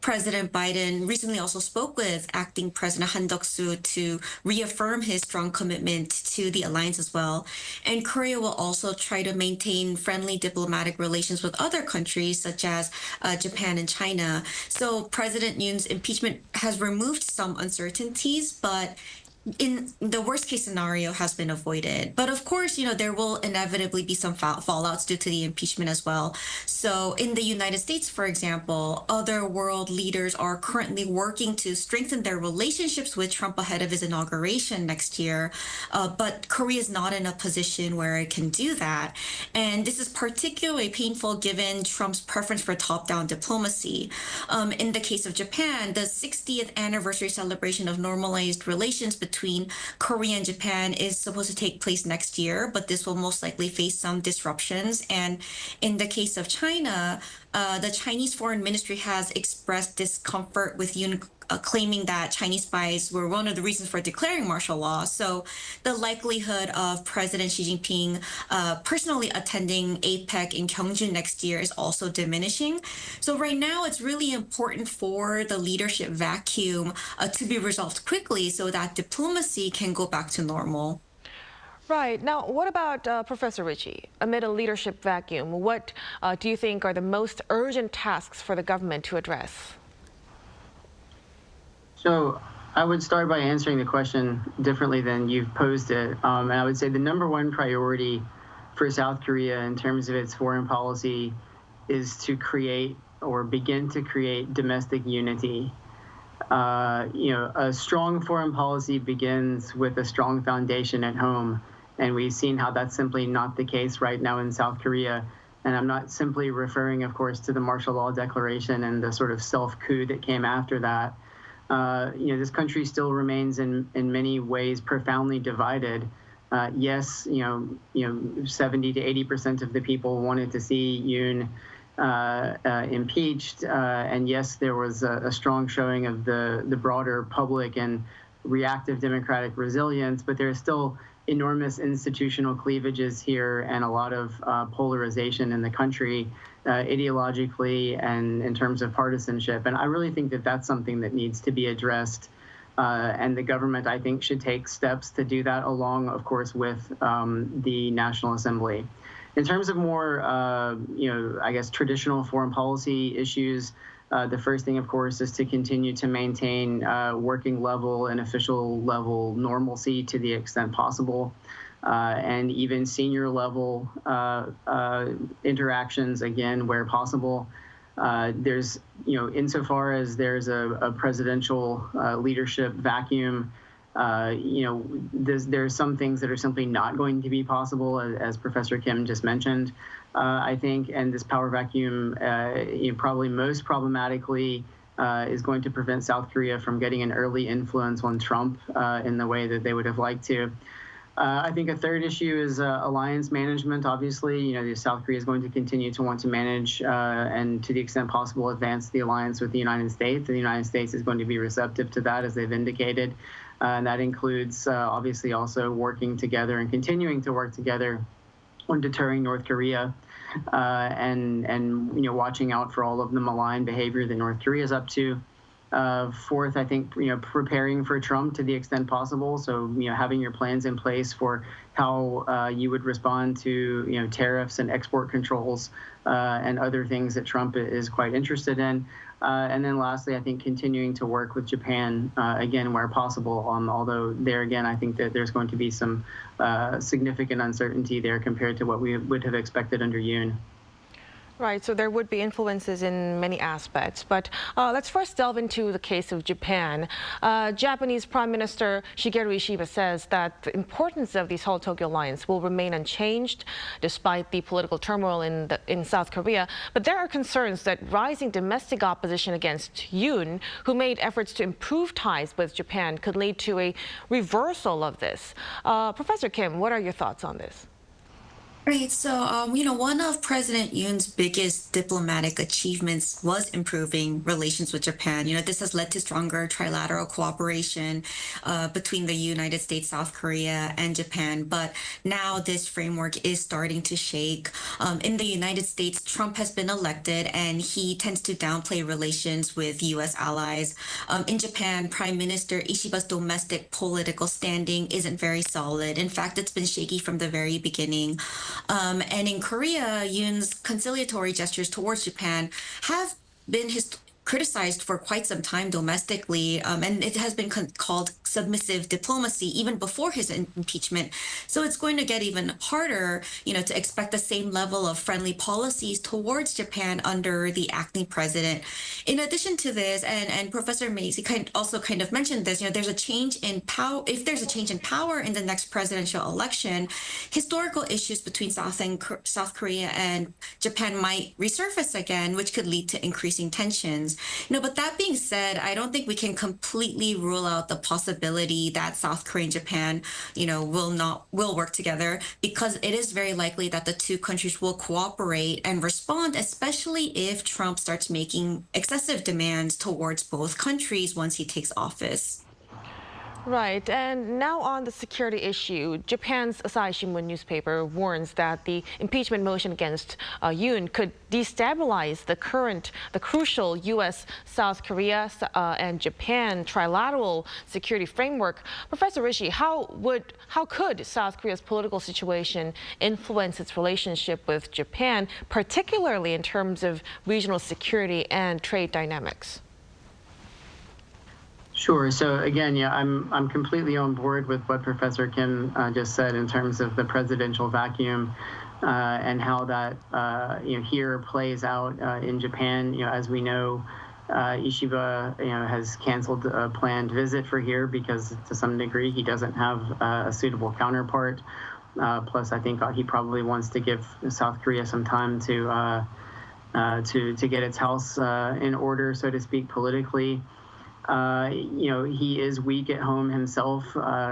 President Biden recently also spoke with acting President Han Duck-soo to reaffirm his strong commitment to the alliance as well. And Korea will also try to maintain friendly diplomatic relations with other countries such as Japan and China. So President Yoon's impeachment has removed some uncertainties, but in the worst case scenario has been avoided. But of course, there will inevitably be some fallouts due to the impeachment as well. So in the United States, for example, other world leaders are currently working to strengthen their relationships with Trump ahead of his inauguration next year. But Korea is not in a position where it can do that. And this is particularly painful given Trump's preference for top-down diplomacy. In the case of Japan, the 60th anniversary celebration of normalized relations between Korea and Japan is supposed to take place next year, but this will most likely face some disruptions. And in the case of China, the Chinese Foreign Ministry has expressed discomfort with Yoon claiming that Chinese spies were one of the reasons for declaring martial law. So the likelihood of President Xi Jinping personally attending APEC in Gyeongju next year is also diminishing. So right now, it's really important for the leadership vacuum to be resolved quickly so that diplomacy can go back to normal. Right. Now, what about Professor Ritchie? Amid a leadership vacuum, what do you think are the most urgent tasks for the government to address? So I would start by answering the question differently than you've posed it. And I would say the number one priority for South Korea in terms of its foreign policy is to create or begin to create domestic unity. A strong foreign policy begins with a strong foundation at home. And we've seen how that's simply not the case right now in South Korea. And I'm not simply referring, of course, to the martial law declaration and the sort of self-coup that came after that. This country still remains in many ways profoundly divided. Yes, 70 to 80% of the people wanted to see Yoon impeached. And yes, there was a strong showing of the broader public and reactive democratic resilience, but there's still enormous institutional cleavages here and a lot of polarization in the country ideologically and in terms of partisanship. And I really think that that's something that needs to be addressed. And the government, I think, should take steps to do that along, of course, with the National Assembly. In terms of more, traditional foreign policy issues, the first thing, of course, is to continue to maintain working level and official level normalcy to the extent possible, and even senior level interactions, again, where possible. There's, insofar as there's a presidential leadership vacuum, there's some things that are simply not going to be possible, as Professor Kim just mentioned, I think, and this power vacuum, probably most problematically, is going to prevent South Korea from getting an early influence on Trump in the way that they would have liked to. I think a third issue is alliance management. Obviously, South Korea is going to continue to want to manage and, to the extent possible, advance the alliance with the United States. And the United States is going to be receptive to that, as they've indicated. And that includes, obviously, also working together and continuing to work together on deterring North Korea and watching out for all of the malign behavior that North Korea is up to. Fourth, I think, preparing for Trump to the extent possible. So, having your plans in place for how you would respond to, tariffs and export controls and other things that Trump is quite interested in. And then lastly, I think continuing to work with Japan, again, where possible, although there again, I think that there's going to be some significant uncertainty there compared to what we would have expected under Yoon. Right, so there would be influences in many aspects. But let's first delve into the case of Japan. Japanese Prime Minister Shigeru Ishiba says that the importance of the Seoul-Tokyo alliance will remain unchanged despite the political turmoil in South Korea. But there are concerns that rising domestic opposition against Yoon, who made efforts to improve ties with Japan, could lead to a reversal of this. Professor Kim, what are your thoughts on this? Right. So, one of President Yoon's biggest diplomatic achievements was improving relations with Japan. This has led to stronger trilateral cooperation between the United States, South Korea, and Japan. But now this framework is starting to shake. In the United States, Trump has been elected, and he tends to downplay relations with U.S. allies. In Japan, Prime Minister Ishiba's domestic political standing isn't very solid. In fact, it's been shaky from the very beginning. And in Korea, Yoon's conciliatory gestures towards Japan have been criticized for quite some time domestically, and it has been called submissive diplomacy even before his impeachment. So it's going to get even harder, to expect the same level of friendly policies towards Japan under the acting president. In addition to this, and Professor Macy also mentioned this, there's a change in power. If there's a change in power in the next presidential election, historical issues between South Korea and Japan might resurface again, which could lead to increasing tensions. But that being said, I don't think we can completely rule out the possibility that South Korea and Japan, will work together, because it is very likely that the two countries will cooperate and respond, especially if Trump starts making excessive demands towards both countries once he takes office. Right, and now on the security issue, Japan's Asahi Shimbun newspaper warns that the impeachment motion against Yoon could destabilize the crucial U.S., South Korea, and Japan trilateral security framework. Professor Rishi, how could South Korea's political situation influence its relationship with Japan, particularly in terms of regional security and trade dynamics? Sure. So again, I'm completely on board with what Professor Kim just said in terms of the presidential vacuum and how that here plays out in Japan. As we know, Ishiba has canceled a planned visit for here because to some degree he doesn't have a suitable counterpart. Plus, I think he probably wants to give South Korea some time to get its house in order, so to speak, politically. He is weak at home himself,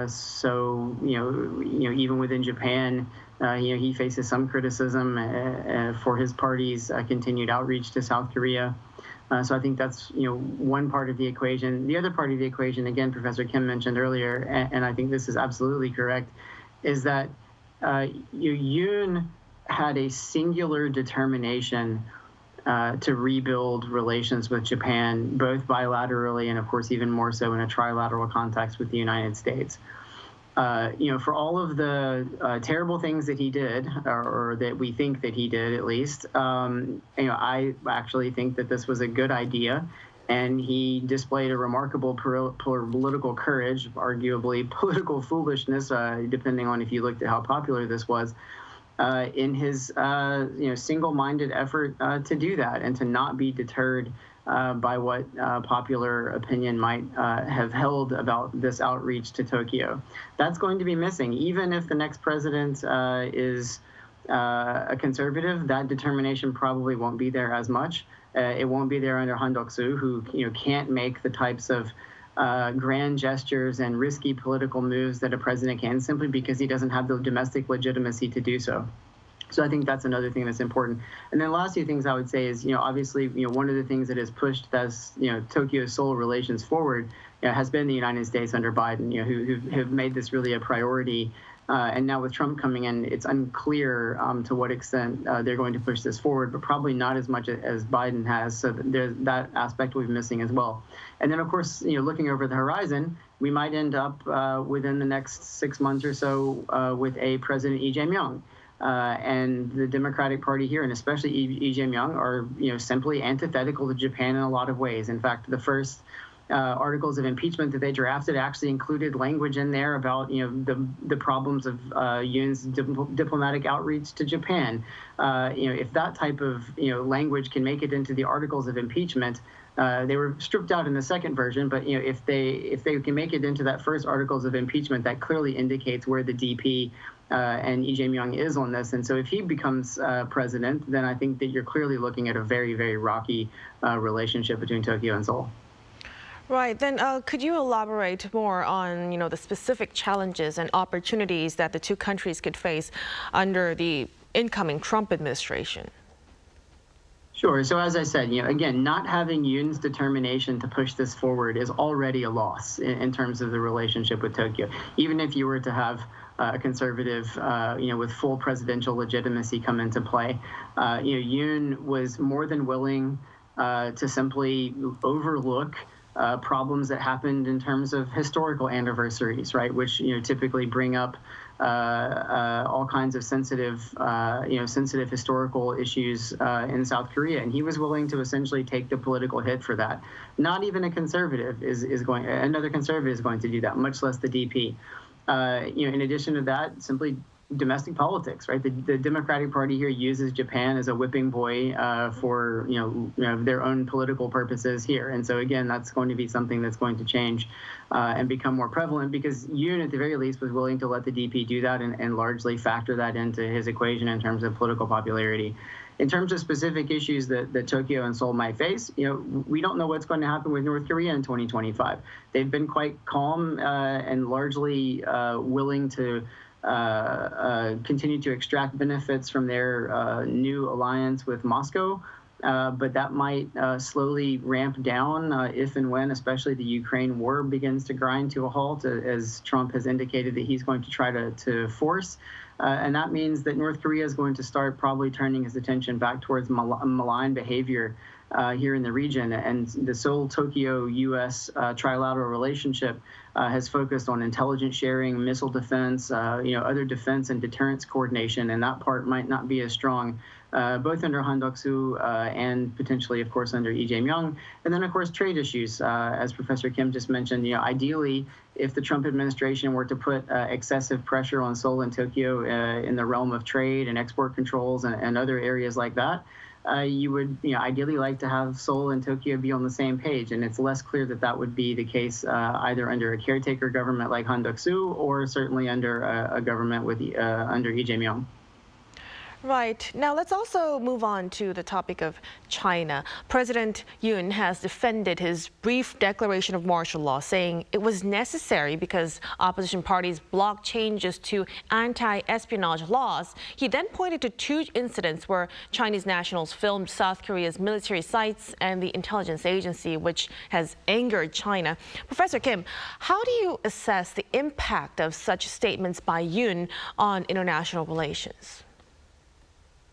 so even within Japan, he faces some criticism for his party's continued outreach to South Korea. So I think that's one part of the equation. The other part of the equation, again, Professor Kim mentioned earlier, and I think this is absolutely correct, is that Yoon had a singular determination to rebuild relations with Japan, both bilaterally and, of course, even more so in a trilateral context with the United States. For all of the terrible things that he did, or that we think that he did at least, I actually think that this was a good idea, and he displayed a remarkable political courage, arguably political foolishness, depending on if you looked at how popular this was. in his single-minded effort to do that and to not be deterred by what popular opinion might have held about this outreach to Tokyo. That's going to be missing. Even if the next president is a conservative, that determination probably won't be there as much. It won't be there under Han Duck-soo, who can't make the types of grand gestures and risky political moves that a president can, simply because he doesn't have the domestic legitimacy to do so. So I think that's another thing that's important. And then the last few things I would say is, obviously, one of the things that has pushed those, Tokyo-Seoul relations forward has been the United States under Biden, who have made this really a priority. And now with Trump coming in, it's unclear to what extent they're going to push this forward, but probably not as much as Biden has. So that aspect will be missing as well. And then, of course, looking over the horizon, we might end up within the next 6 months or so with a President Lee Jae-myung. And the Democratic Party here, and especially Lee Jae-myung, are simply antithetical to Japan in a lot of ways. In fact, the first articles of impeachment that they drafted actually included language in there about the problems of Yoon's diplomatic outreach to Japan. If that type of language can make it into the articles of impeachment, they were stripped out in the second version, but if they can make it into that first articles of impeachment, that clearly indicates where the DP and Lee Jae-myung is on this. And so if he becomes president, then I think that you're clearly looking at a very, very rocky relationship between Tokyo and Seoul. Right. Then could you elaborate more on, the specific challenges and opportunities that the two countries could face under the incoming Trump administration? Sure. So as I said, again, not having Yoon's determination to push this forward is already a loss in terms of the relationship with Tokyo. Even if you were to have a conservative, with full presidential legitimacy come into play, Yoon was more than willing to simply overlook problems that happened in terms of historical anniversaries, right, which typically bring up all kinds of sensitive historical issues in South Korea, and he was willing to essentially take the political hit for that. Not even another conservative is going to do that, much less the DP. In addition to that, simply domestic politics, right? The Democratic Party here uses Japan as a whipping boy for their own political purposes here, and so again, that's going to be something that's going to change and become more prevalent, because Yoon, at the very least, was willing to let the DP do that and largely factor that into his equation in terms of political popularity. In terms of specific issues that Tokyo and Seoul might face, we don't know what's going to happen with North Korea in 2025. They've been quite calm and largely willing to continue to extract benefits from their new alliance with Moscow, but that might slowly ramp down if and when, especially the Ukraine war begins to grind to a halt, as Trump has indicated that he's going to try to force. And that means that North Korea is going to start probably turning his attention back towards malign behavior here in the region. And the Seoul-Tokyo-U.S. trilateral relationship has focused on intelligence sharing, missile defense, other defense and deterrence coordination, and that part might not be as strong, both under Han Duck-soo and potentially, of course, under Lee Jae-myung. And then, of course, trade issues, as Professor Kim just mentioned. Ideally, if the Trump administration were to put excessive pressure on Seoul and Tokyo in the realm of trade and export controls and other areas like that, you would ideally like to have Seoul and Tokyo be on the same page, and it's less clear that that would be the case either under a caretaker government like Han Duck-soo or certainly under a government with under Lee Jae-myung. Right. Now let's also move on to the topic of China. President Yoon has defended his brief declaration of martial law, saying it was necessary because opposition parties blocked changes to anti-espionage laws. He then pointed to two incidents where Chinese nationals filmed South Korea's military sites and the intelligence agency, which has angered China. Professor Kim, how do you assess the impact of such statements by Yoon on international relations?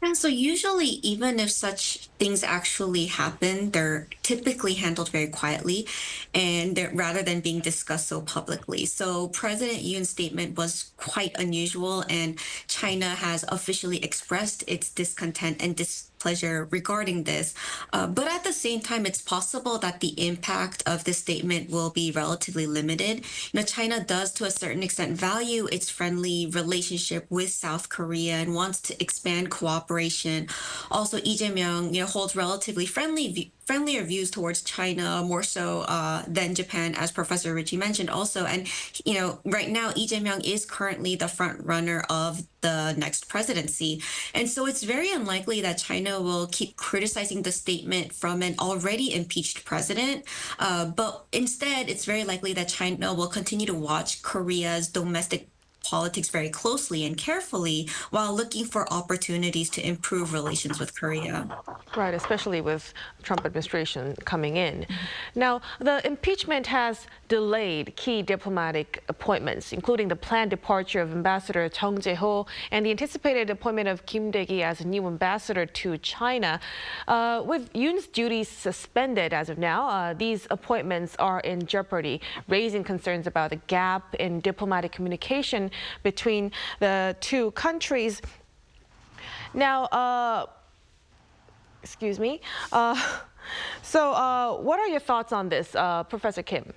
And so usually, even if such things actually happen, they're typically handled very quietly and rather than being discussed so publicly. So President Yoon's statement was quite unusual, and China has officially expressed its discontent and pleasure regarding this. But at the same time, it's possible that the impact of this statement will be relatively limited. China does, to a certain extent, value its friendly relationship with South Korea and wants to expand cooperation. Also, Lee Jae-myung, holds relatively friendlier views towards China, more so than Japan, as Professor Richie mentioned also. And, right now, Lee Jae-myung is currently the front runner of the next presidency. And so it's very unlikely that China will keep criticizing the statement from an already impeached president. But instead, it's very likely that China will continue to watch Korea's domestic politics very closely and carefully while looking for opportunities to improve relations with Korea. Right, especially with Trump administration coming in. Now, the impeachment has delayed key diplomatic appointments, including the planned departure of Ambassador Chung Jae-ho and the anticipated appointment of Kim Dae-gi as a new ambassador to China. With Yoon's duties suspended as of now, these appointments are in jeopardy, raising concerns about the gap in diplomatic communication between the two countries. Now, excuse me. So what are your thoughts on this, Professor Kim?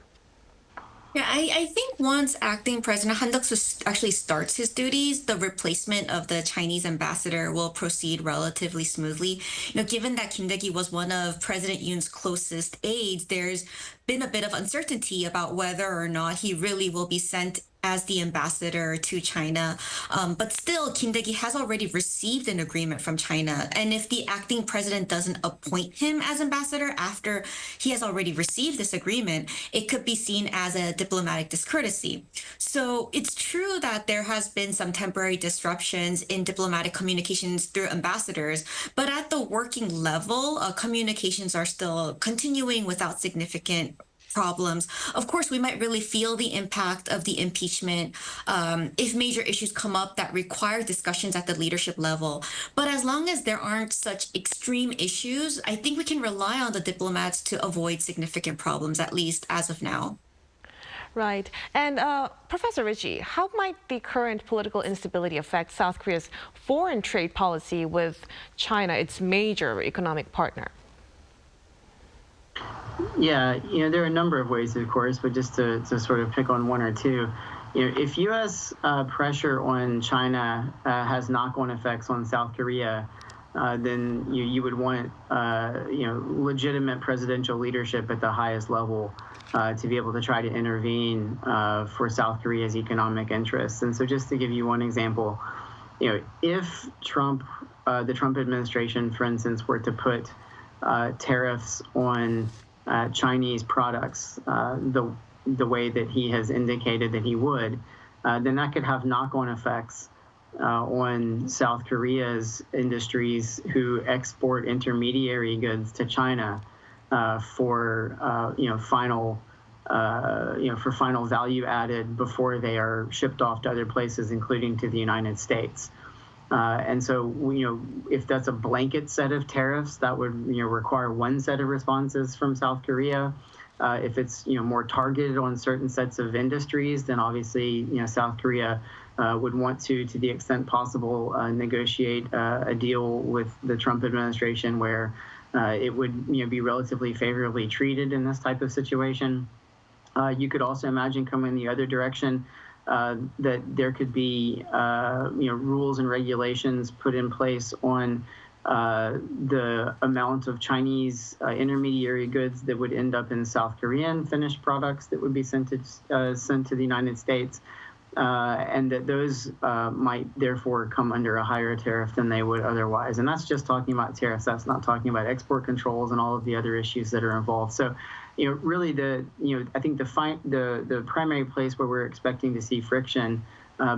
Yeah, I think once acting President Han Duck-soo actually starts his duties, the replacement of the Chinese ambassador will proceed relatively smoothly. Given that Kim Dae-gi was one of President Yoon's closest aides, there's been a bit of uncertainty about whether or not he really will be sent as the ambassador to China. But still, Kim Dae-gi has already received an agreement from China. And if the acting president doesn't appoint him as ambassador after he has already received this agreement, it could be seen as a diplomatic discourtesy. So it's true that there has been some temporary disruptions in diplomatic communications through ambassadors, but at the working level, communications are still continuing without significant problems. Of course, we might really feel the impact of the impeachment if major issues come up that require discussions at the leadership level. But as long as there aren't such extreme issues, I think we can rely on the diplomats to avoid significant problems, at least as of now. Right. And Professor Richie, how might the current political instability affect South Korea's foreign trade policy with China, its major economic partner? Yeah, there are a number of ways, of course, but just to sort of pick on one or two, if U.S. pressure on China has knock-on effects on South Korea, then you would want, legitimate presidential leadership at the highest level to be able to try to intervene for South Korea's economic interests. And so just to give you one example, if the Trump administration, for instance, were to put tariffs on Chinese products the way that he has indicated that he would, then that could have knock-on effects on South Korea's industries who export intermediary goods to China for final value added before they are shipped off to other places, including to the United States. And so, if that's a blanket set of tariffs, that would, require one set of responses from South Korea. If it's, more targeted on certain sets of industries, then obviously, South Korea would want to the extent possible, negotiate a deal with the Trump administration where it would, be relatively favorably treated in this type of situation. You could also imagine coming the other direction, that there could be, rules and regulations put in place on the amount of Chinese intermediary goods that would end up in South Korean finished products that would be sent to the United States, and that those might therefore come under a higher tariff than they would otherwise. And that's just talking about tariffs. That's not talking about export controls and all of the other issues that are involved. So, really I think the primary place where we're expecting to see friction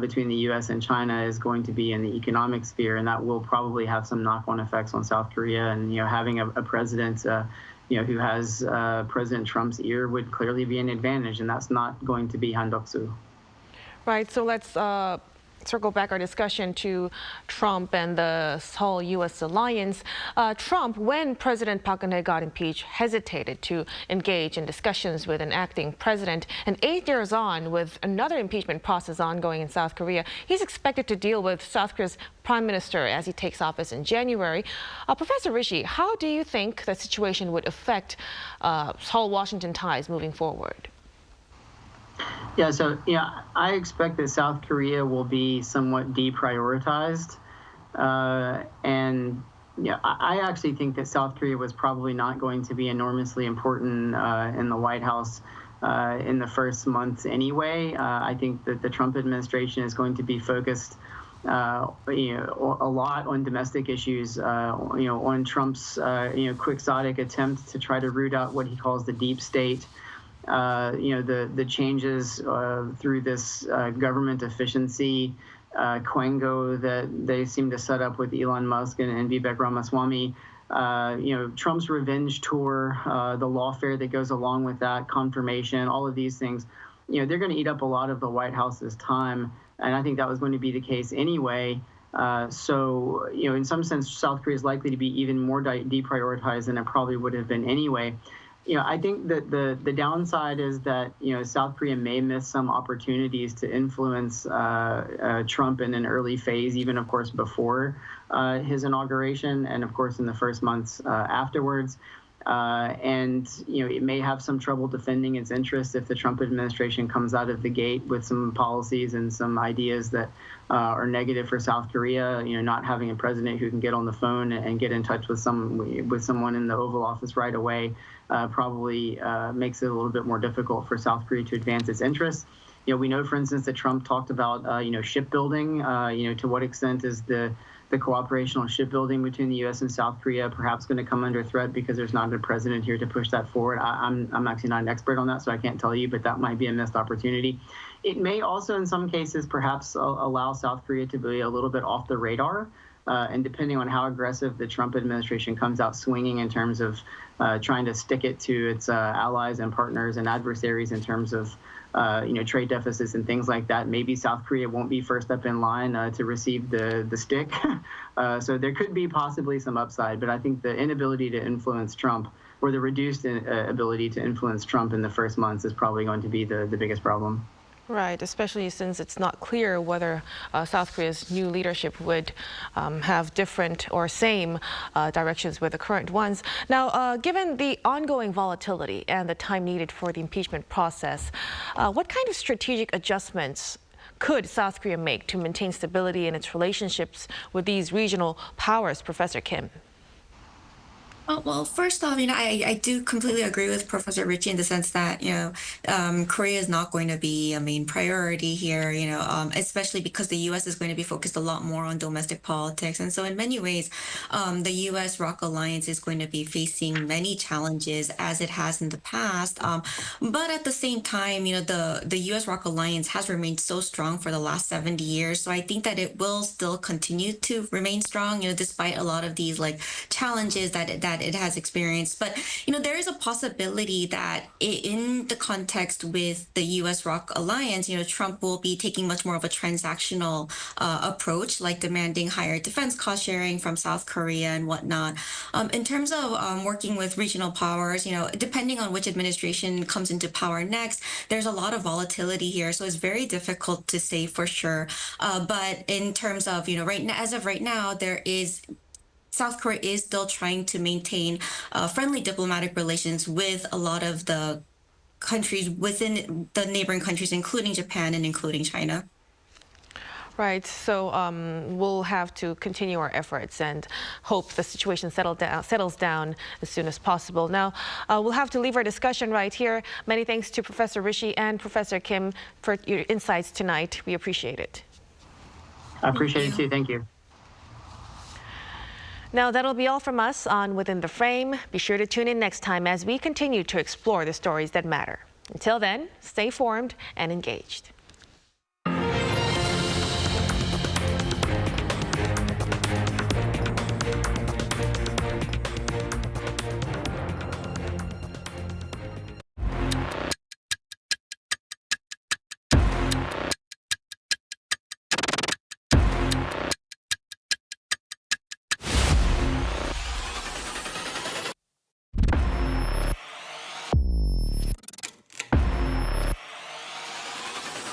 between the U.S. and China is going to be in the economic sphere, and that will probably have some knock-on effects on South Korea. And having a president who has President Trump's ear would clearly be an advantage, and that's not going to be Han Duck-soo. Right. So let's circle back our discussion to Trump and the Seoul-U.S. alliance. Trump, when President Park Geun-hye got impeached, hesitated to engage in discussions with an acting president. And 8 years on, with another impeachment process ongoing in South Korea, he's expected to deal with South Korea's prime minister as he takes office in January. Professor Rishi, how do you think the situation would affect Seoul-Washington ties moving forward? Yeah, so I expect that South Korea will be somewhat deprioritized, and I actually think that South Korea was probably not going to be enormously important in the White House in the first months anyway. I think that the Trump administration is going to be focused a lot on domestic issues, on Trump's quixotic attempt to try to root out what he calls the deep state. The changes through this government efficiency quango that they seem to set up with Elon Musk and Vivek Ramaswamy. Trump's revenge tour, the lawfare that goes along with that, confirmation, all of these things, they're going to eat up a lot of the White House's time. And I think that was going to be the case anyway. So, in some sense, South Korea is likely to be even more deprioritized than it probably would have been anyway. I think that the downside is that, South Korea may miss some opportunities to influence Trump in an early phase, even, of course, before his inauguration and, of course, in the first months afterwards. And, it may have some trouble defending its interests if the Trump administration comes out of the gate with some policies and some ideas that are negative for South Korea. Not having a president who can get on the phone and get in touch with someone in the Oval Office right away probably makes it a little bit more difficult for South Korea to advance its interests. We know, for instance, that Trump talked about, shipbuilding. To what extent is the cooperation on shipbuilding between the U.S. and South Korea perhaps going to come under threat because there's not a president here to push that forward? I'm actually not an expert on that, so I can't tell you, but that might be a missed opportunity. It may also, in some cases, perhaps allow South Korea to be a little bit off the radar. And depending on how aggressive the Trump administration comes out swinging in terms of trying to stick it to its allies and partners and adversaries in terms of trade deficits and things like that, maybe South Korea won't be first up in line to receive the stick. So there could be possibly some upside, but I think the inability to influence Trump or the reduced ability to influence Trump in the first months is probably going to be the biggest problem. Right, especially since it's not clear whether South Korea's new leadership would have different or same directions with the current ones. Now, given the ongoing volatility and the time needed for the impeachment process, what kind of strategic adjustments could South Korea make to maintain stability in its relationships with these regional powers, Professor Kim? Well, first off, I do completely agree with Professor Ritchie in the sense that, Korea is not going to be a main priority here, especially because the U.S. is going to be focused a lot more on domestic politics. And so in many ways, the U.S. ROC alliance is going to be facing many challenges as it has in the past. But at the same time, the U.S. ROC alliance has remained so strong for the last 70 years. So I think that it will still continue to remain strong, despite a lot of these challenges that it has experienced. But, there is a possibility that in the context with the U.S. ROC alliance, Trump will be taking much more of a transactional approach, like demanding higher defense cost sharing from South Korea and whatnot. In terms of working with regional powers, depending on which administration comes into power next, there's a lot of volatility here. So it's very difficult to say for sure. But in terms of, right now, as of right now, South Korea is still trying to maintain friendly diplomatic relations with a lot of the countries within the neighboring countries, including Japan and including China. Right. So we'll have to continue our efforts and hope the situation settles down as soon as possible. Now, we'll have to leave our discussion right here. Many thanks to Professor Rishi and Professor Kim for your insights tonight. We appreciate it. I appreciate it too. Thank you. Now, that'll be all from us on Within the Frame. Be sure to tune in next time as we continue to explore the stories that matter. Until then, stay informed and engaged.